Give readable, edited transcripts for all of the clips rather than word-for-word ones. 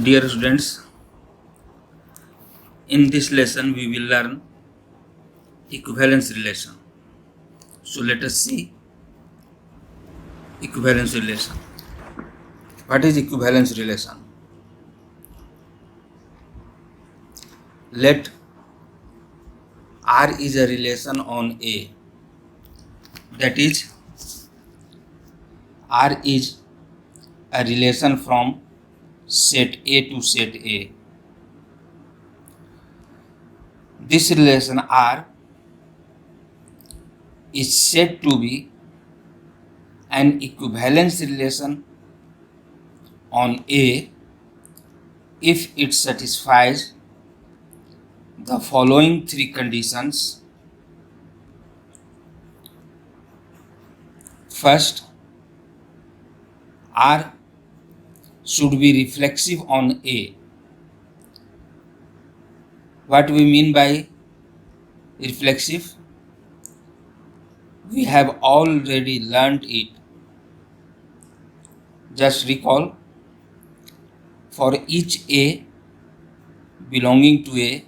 Dear students, in this lesson we will learn equivalence relation. So let us see equivalence relation. What is equivalence relation? Let R is a relation on A. That is, R is a relation from set A to set A. This relation R is said to be an equivalence relation on A if it satisfies the following three conditions. First, R should be reflexive on A. What we mean by reflexive? We have already learnt it. Just recall, for each A belonging to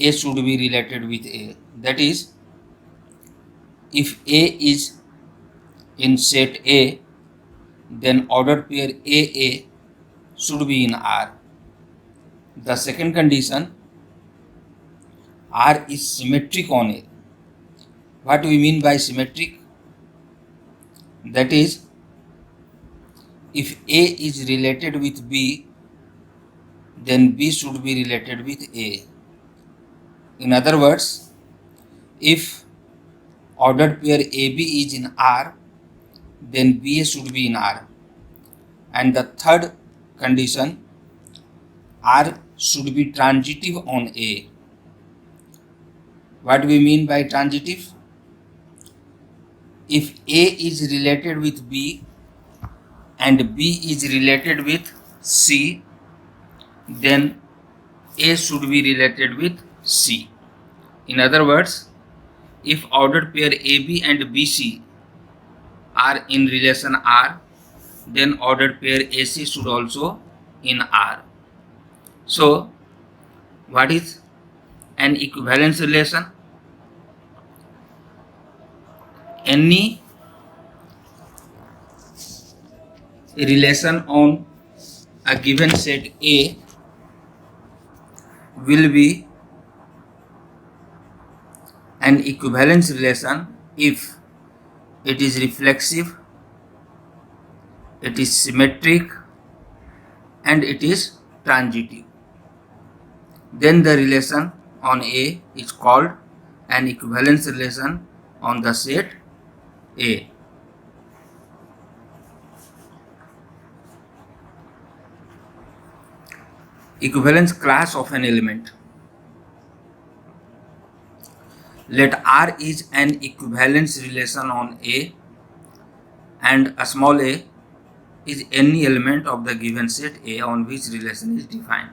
A should be related with A. That is, if A is in set A, then ordered pair AA should be in R. The second condition, R is symmetric on A. What we mean by symmetric? That is, if A is related with B, then B should be related with A. In other words, if ordered pair AB is in R, then BA should be in R. And the third condition, R should be transitive on A. What we mean by transitive? If A is related with B and B is related with C, then A should be related with C. In other words, if ordered pair AB and BC are in relation R, then ordered pair AC should also in R. So, what is an equivalence relation? Any relation on a given set A will be an equivalence relation if it is reflexive, it is symmetric, and it is transitive. Then the relation on A is called an equivalence relation on the set A. Equivalence class of an element. Let R is an equivalence relation on A, and a small a is any element of the given set A on which relation is defined.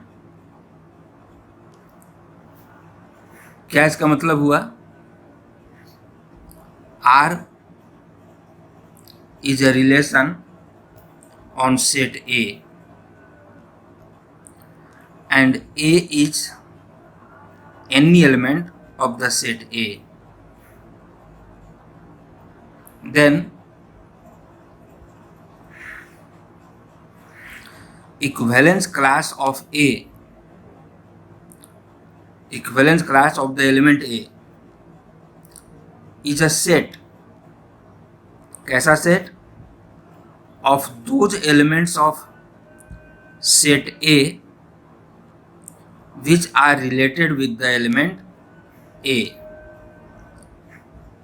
क्या इसका मतलब हुआ? R is a relation on set A, and A is any element of the set A. Then equivalence class of A, equivalence class of the element A is a set. कैसा set? Of those elements of set A which are related with the element A.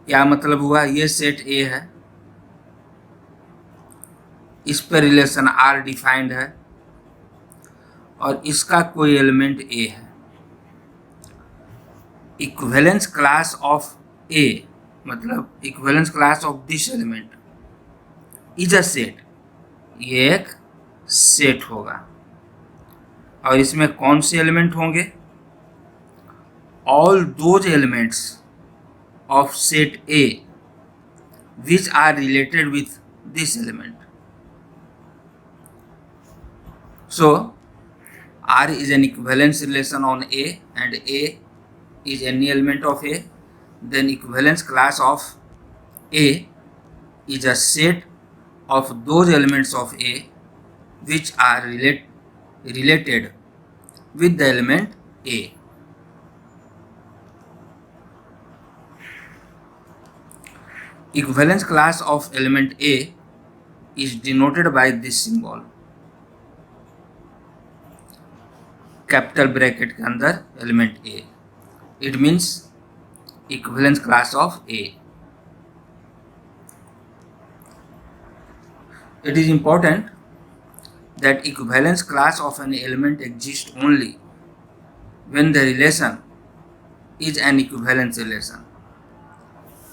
क्या मतलब हुआ? ये set A है, इस पर relation R defined है और इसका कोई एलिमेंट A है. इक्विवेलेंस क्लास ऑफ A मतलब equivalence class of this element is a set. ये एक सेट होगा और इसमें कौन से एलिमेंट होंगे? All those elements of set A which are related with this element. So, R is an equivalence relation on A and A is any element of A, then equivalence class of A is a set of those elements of A which are related with the element A. Equivalence class of element A is denoted by this symbol, capital bracket के अंदर element A. It means equivalence class of A. It is important that equivalence class of an element exists only when the relation is an equivalence relation.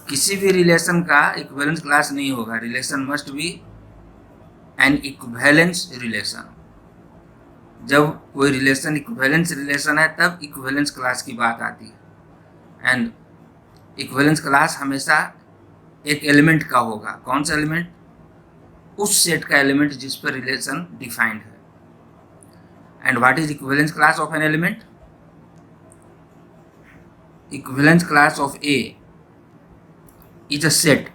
किसी भी relation का equivalence class नहीं होगा. Relation must be an equivalence relation. जब कोई relation equivalence relation है तब equivalence class की बात आती है. एंड इक्विवेलेंस क्लास हमेशा एक एलिमेंट का होगा. कौन सा एलिमेंट? उस सेट का एलिमेंट जिस पर रिलेशन डिफाइंड है. And what is equivalence class of an element? Equivalence class of A is a set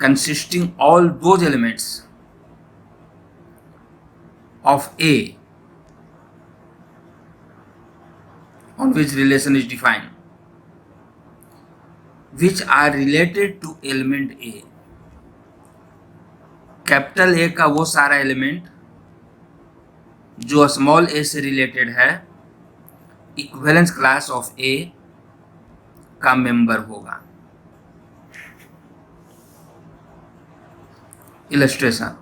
consisting all those elements of A on which relation is defined, which are related to element A. Capital A का वो सारा element जो small ए से related है equivalence class of ए का member होगा. Illustration.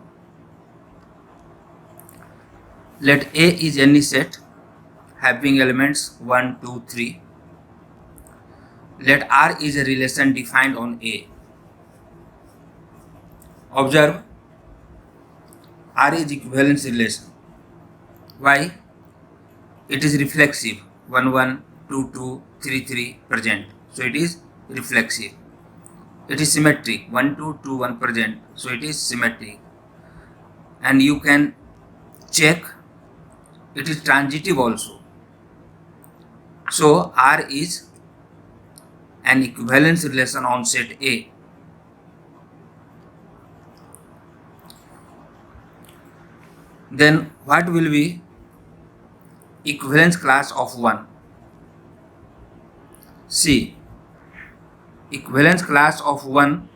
Let A is any set having elements 1, 2, 3. Let R is a relation defined on A. Observe, R is equivalence relation. Why? It is reflexive. 1, 1, 2, 2, 3, 3 present. So it is reflexive. It is symmetric. 1, 2, 2, 1 present. So it is symmetric. And you can check it is transitive also. So R is an equivalence relation on set A. Then what will be equivalence class of 1? See, equivalence class of 1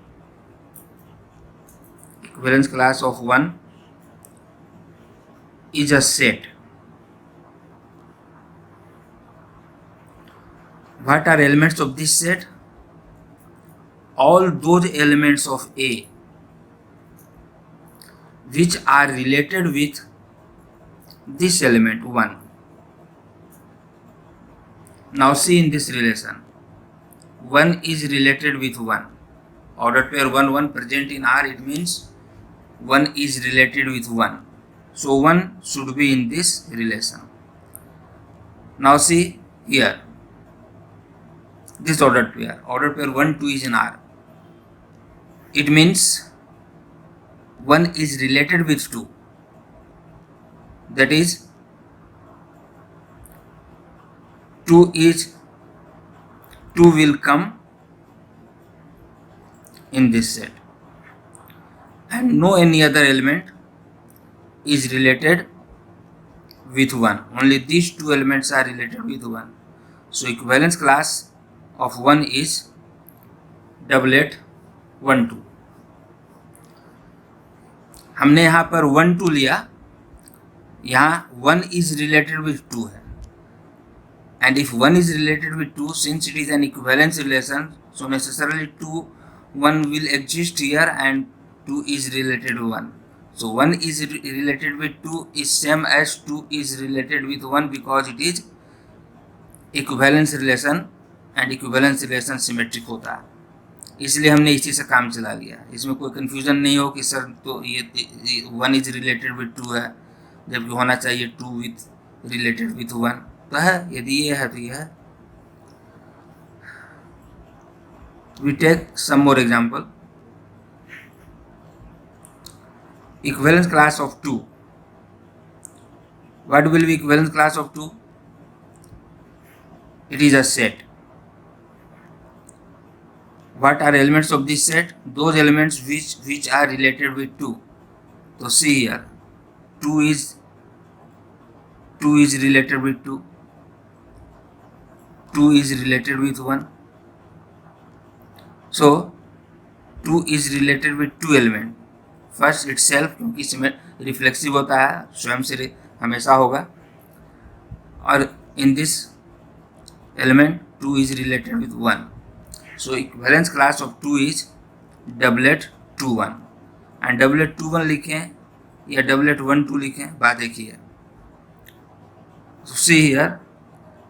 is a set. What are elements of this set? All those elements of A which are related with this element 1. Now see in this relation, 1 is related with 1. Ordered pair 1, 1 present in R, it means 1 is related with 1. So 1 should be in this relation. Now see here, this ordered pair 1, 2 is in R. It means 1 is related with 2. That is 2 will come in this set, and no any other element is related with 1. Only these two elements are related with 1. So equivalence class of 1 is doublet 1, 2. हमने यहाँ पर 1, 2 लिया. यहाँ 1 is related with 2 है. And if 1 is related with 2, since it is an equivalence relation, so necessarily 2, 1 will exist here and 2 is related to 1. So 1 is related with 2 is same as 2 is related with 1 because it is equivalence relation and equivalence relation symmetric होता है. इसलिए हमने इसी से काम चला लिया. इसमें कोई कन्फ्यूजन नहीं हो कि सर तो ये 1 is related with 2 है जबकि होना चाहिए 2 with related with 1. तो है, यदि ये है तो ये है. We take some more example. Equivalence class of 2. What will be equivalence class of 2? It is a set. What are elements of this set? Those elements which are related with 2. So see here, 2 is related with 2. 2 is related with 1. So 2 is related with 2 element. First it self, क्योंकि इसमें reflexive होता है, स्वयं से हमेशा होगा. और in this element 2 is related with 1. So equivalence class of 2 is doublet 2 1. And doublet 2 1 लिखें या doublet 1 2 लिखें, बात एक ही है. So see here,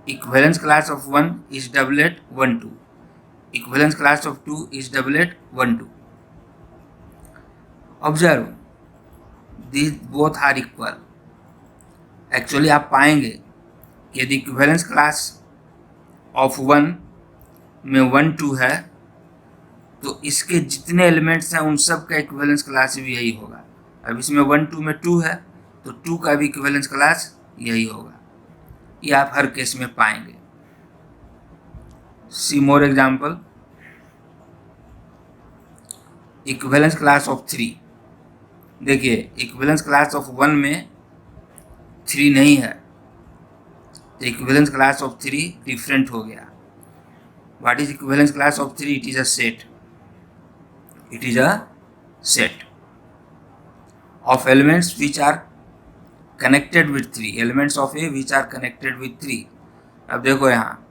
equivalence class of 1 is doublet 1 2. Equivalence class of 2 is doublet 1 2. Observe, these both are equal. Actually आप पाएंगे कि यदि इक्विवेलेंस क्लास ऑफ 1 में 1 2 है तो इसके जितने एलिमेंट्स हैं उन सब का इक्विवेलेंस क्लास भी यही होगा. अब इसमें 1 2 में 2 है तो 2 का भी इक्विवेलेंस क्लास यही होगा. ये आप हर केस में पाएंगे. See more example. Equivalence class of 3. देखिए इक्विवेलेंस क्लास ऑफ 1 में 3 नहीं है तो इक्विवेलेंस क्लास ऑफ 3 डिफरेंट हो गया. What is equivalence class of 3? It is a set. It is a set of elements which are connected with 3. Elements of A which are connected with 3. अब देखो यहाँ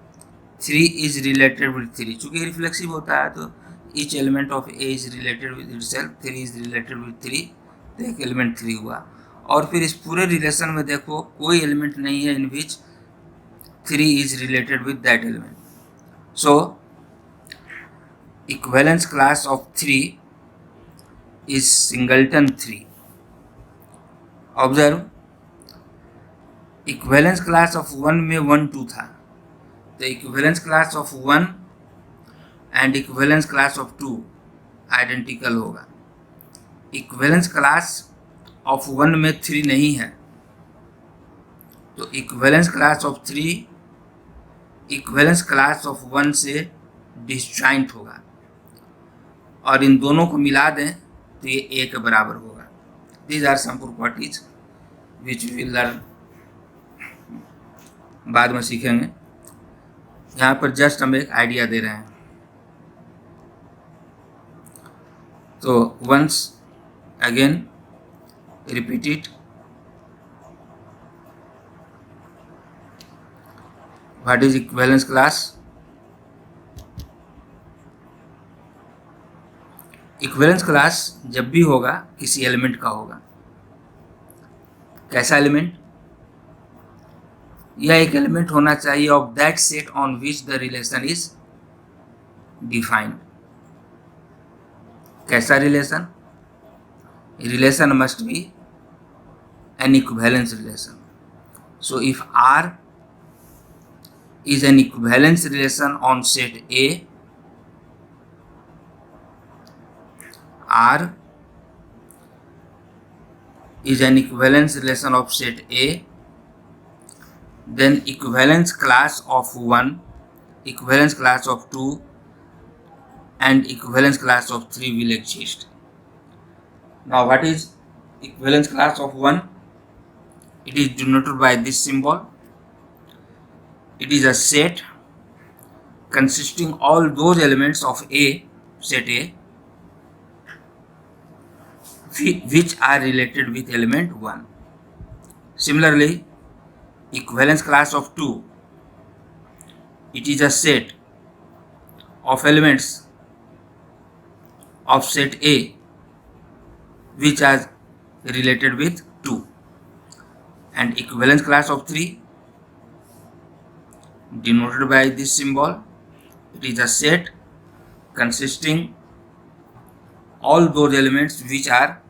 3 is related with 3. चूंकि reflexive होता है तो each element of A is related with itself. 3 is related with 3, तो एक element 3 हुआ. और फिर इस पूरे रिलेशन में देखो कोई एलिमेंट नहीं है इन विच 3 is related with that element. So equivalence class of 3 is singleton 3. Observe, equivalence class of 1 में 1 2 था तो equivalence class of 1 and equivalence class of 2 identical होगा. इक्विवेलेंस क्लास ऑफ 1 में 3 नहीं है तो equivalence class of 3 equivalence class of 1 से disjoint होगा. और इन दोनों को मिला दें तो ये ए के बराबर होगा. These are some properties which we will learn, बाद में सीखेंगे. यहाँ पर जस्ट हम एक आइडिया दे रहे हैं. तो once again repeat it. What is equivalence class? Equivalence class जब भी होगा किसी एलिमेंट का होगा. कैसा एलिमेंट? यह एक एलिमेंट होना चाहिए of that set on which the relation is defined. कैसा relation? Relation must be an equivalence relation. So if R is an equivalence relation on set A, R is an equivalence relation of set A, then equivalence class of 1, equivalence class of 2 and equivalence class of 3 will exist. Now what is equivalence class of 1? It is denoted by this symbol. It is a set consisting all those elements of A, set A, which are related with element 1. Similarly, equivalence class of 2, it is a set of elements of set A which are related with 2. And equivalence class of 3 denoted by this symbol, it is a set consisting all those elements which are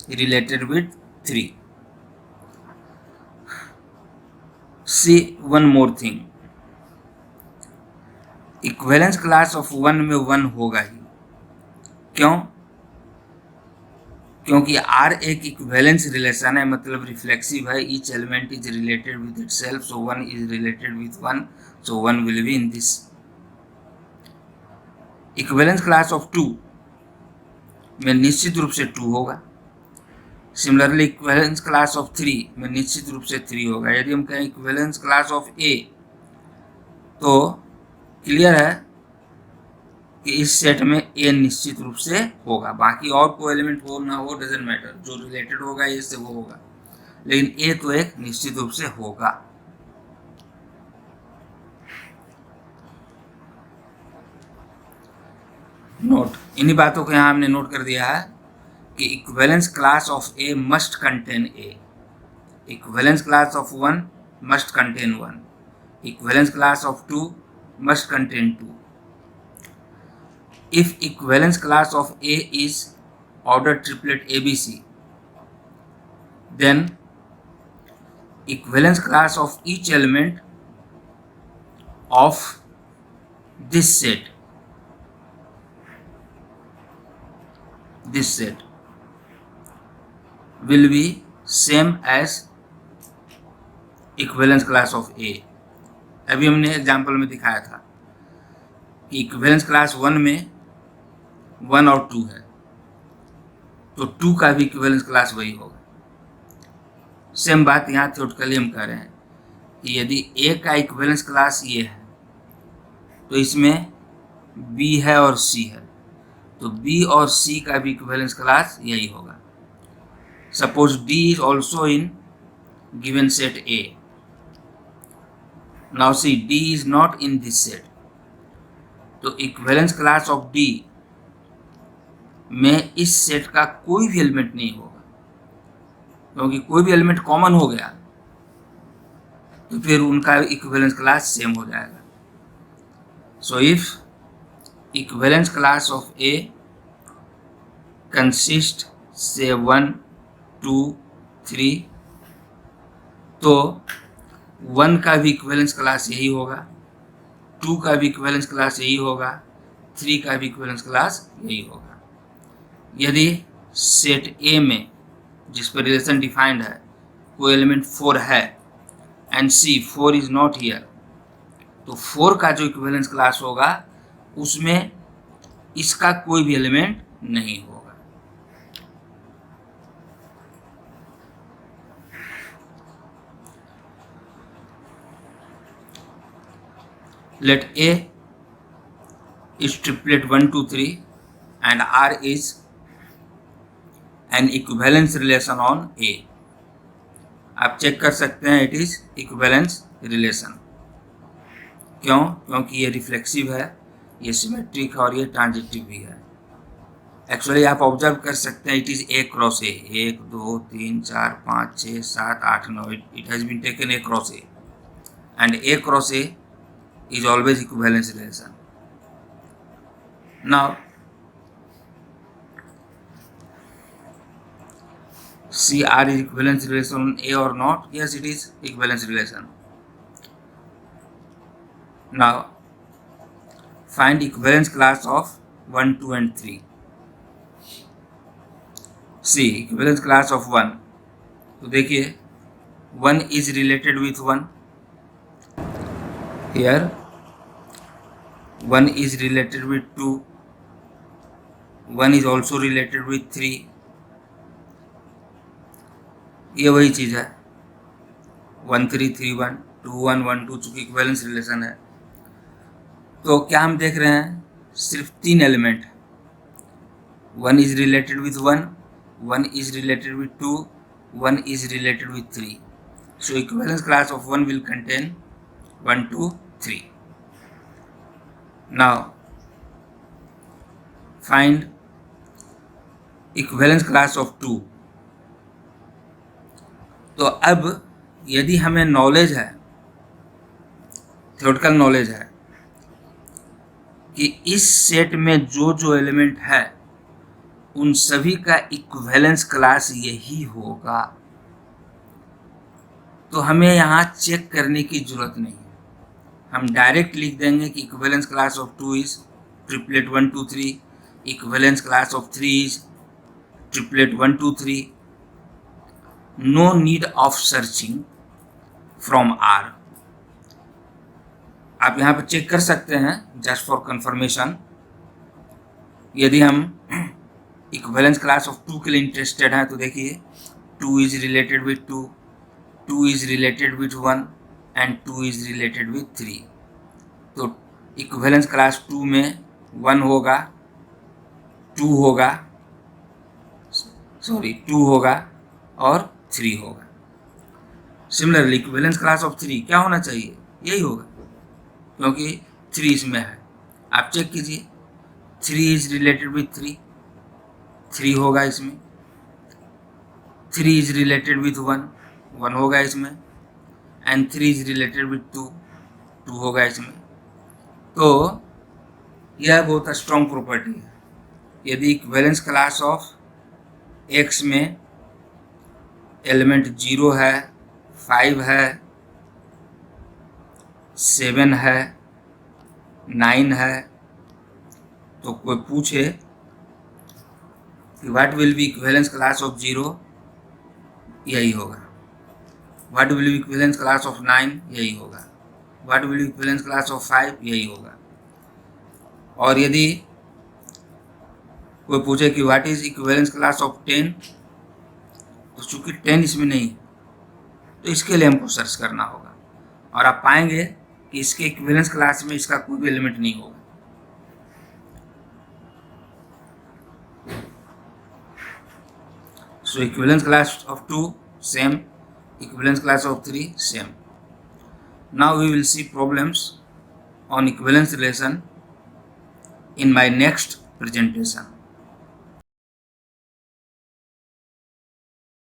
related with 3. See one more thing, equivalence class of 1 में 1 होगा ही. क्यों? क्योंकि are एक equivalence relation है, मतलब reflexive है, each element is related with itself, so one is related with one, so one will be in this. Equivalence class of 2 में निश्चित रूप से 2 होगा। सिमिलरली इक्विवेलेंस क्लास ऑफ 3 में निश्चित रूप से 3 होगा। यदि हम कहें इक्विवेलेंस क्लास ऑफ ए, तो क्लियर है कि इस सेट में ए निश्चित रूप से होगा, बाकी और कोई एलिमेंट हो ना हो डजेंट मैटर, जो रिलेटेड होगा ए से वो होगा, लेकिन ए तो एक निश्चित रूप से होगा। नोट, इन्हीं बातों को यहाँ हमने नोट कर दिया है कि equivalence class of A must contain a, equivalence class of 1 must contain 1, equivalence class of 2 must contain 2. If equivalence class of A is ordered triplet ABC, then equivalence class of each element of this set will be same as equivalence class of A. अभी हमने example में दिखाया था कि equivalence class 1 में 1 और 2 है, तो 2 का भी इक्विवेलेंस क्लास वही होगा। सेम बात यहाँ थ्योरेटिकली हम कह रहे हैं कि यदि ए का इक्विवेलेंस क्लास ये है, तो इसमें बी है और सी है, तो बी और सी का भी इक्विवेलेंस क्लास यही होगा। Suppose D is also in given set A. Now see, D is not in this set, तो इक्विवेलेंस क्लास ऑफ D में इस सेट का कोई भी एलिमेंट नहीं होगा, क्योंकि कोई भी एलिमेंट कॉमन हो गया तो फिर उनका इक्विवेलेंस क्लास सेम हो जाएगा। So if equivalence class of A consist से 1 2 3, तो 1 का भी इक्विवेलेंस क्लास यही होगा, 2 का भी इक्विवेलेंस क्लास यही होगा, 3 का भी इक्विवेलेंस क्लास यही होगा। यदि सेट ए में जिस पर रिलेशन डिफाइंड है कोई एलिमेंट 4 है and C 4 is not here, तो 4 का जो इक्विवेलेंस क्लास होगा उसमें इसका कोई भी एलिमेंट नहीं होगा। Let A is triplet 1 2 3 and R is an equivalence relation on A. आप चेक कर सकते हैं इट इज इक्विवेलेंस रिलेशन। क्यों? क्योंकि ये रिफ्लेक्सिव है, ये सिमेट्रिक है और ये ट्रांजिटिव भी है। एक्चुअली आप ऑब्जर्व कर सकते हैं it is A cross A, 1 2 3 4 5 6 7 8 9, it has been taken A cross A and A cross A is always equivalence relation. Now CR is equivalence relation on A or not? Yes, it is equivalence relation. Now find equivalence class of 1 2 and 3. See equivalence class of 1, तो देखिए 1 is related with 1, here 1 is related with 2, 1 is also related with 3, ये वही चीज़ है 1 3 3 1 2 1 1 2, चूँकि equivalence relation है। तो क्या हम देख रहे हैं, सिर्फ 3 element, 1 is related with 1, 1 is related with 2, 1 is related with 3. So equivalence class of 1 will contain 1 2 3. Now find equivalence class of 2. तो अब यदि हमें नॉलेज है, थ्योरेटिकल नॉलेज है कि इस सेट में जो जो एलिमेंट है उन सभी का इक्विवेलेंस क्लास यही होगा, तो हमें यहाँ चेक करने की जरूरत नहीं है। हम डायरेक्ट लिख देंगे कि equivalence class of 2 is triplet 1 2 3, equivalence class of 3 is triplet 1 2 3, no need of searching from R. आप यहाँ पर चेक कर सकते हैं जस्ट फॉर कंफर्मेशन। यदि हम इक्विवेलेंस क्लास ऑफ 2 के लिए इंटरेस्टेड हैं तो देखिए 2 is related with 2, 2 is related with 1 and 2 is related with 3। तो इक्विवेलेंस क्लास 2 में 1 होगा, 2 होगा, सॉरी 2 होगा और 3 होगा। सिमिलरली इक्विवेलेंस क्लास ऑफ 3 क्या होना चाहिए, यही होगा क्योंकि 3 इसमें है। आप चेक कीजिए 3 इज रिलेटेड विथ 3, 3 होगा इसमें, 3 इज रिलेटेड विथ 1, 1 होगा इसमें, एंड 3 इज रिलेटेड विथ 2, 2 होगा इसमें। तो यह बहुत स्ट्रॉन्ग प्रॉपर्टी है। यदि इक्विवेलेंस क्लास ऑफ x में एलिमेंट 0 है, 5 है, 7 है, 9 है, तो कोई पूछे कि what will be equivalence class of 0, यही होगा। What will be equivalence class of 9, यही होगा। What will be equivalence class of 5, यही होगा। और यदि कोई पूछे कि what is equivalence class of 10, तो चूंकि 10 इसमें नहीं तो इसके लिए हमको सर्च करना होगा और आप पाएंगे कि इसके इक्विवेलेंस क्लास में इसका कोई भी एलिमेंट नहीं होगा। So equivalence class of 2 same, equivalence class of 3 same. Now we will see problems on equivalence relation in my next presentation.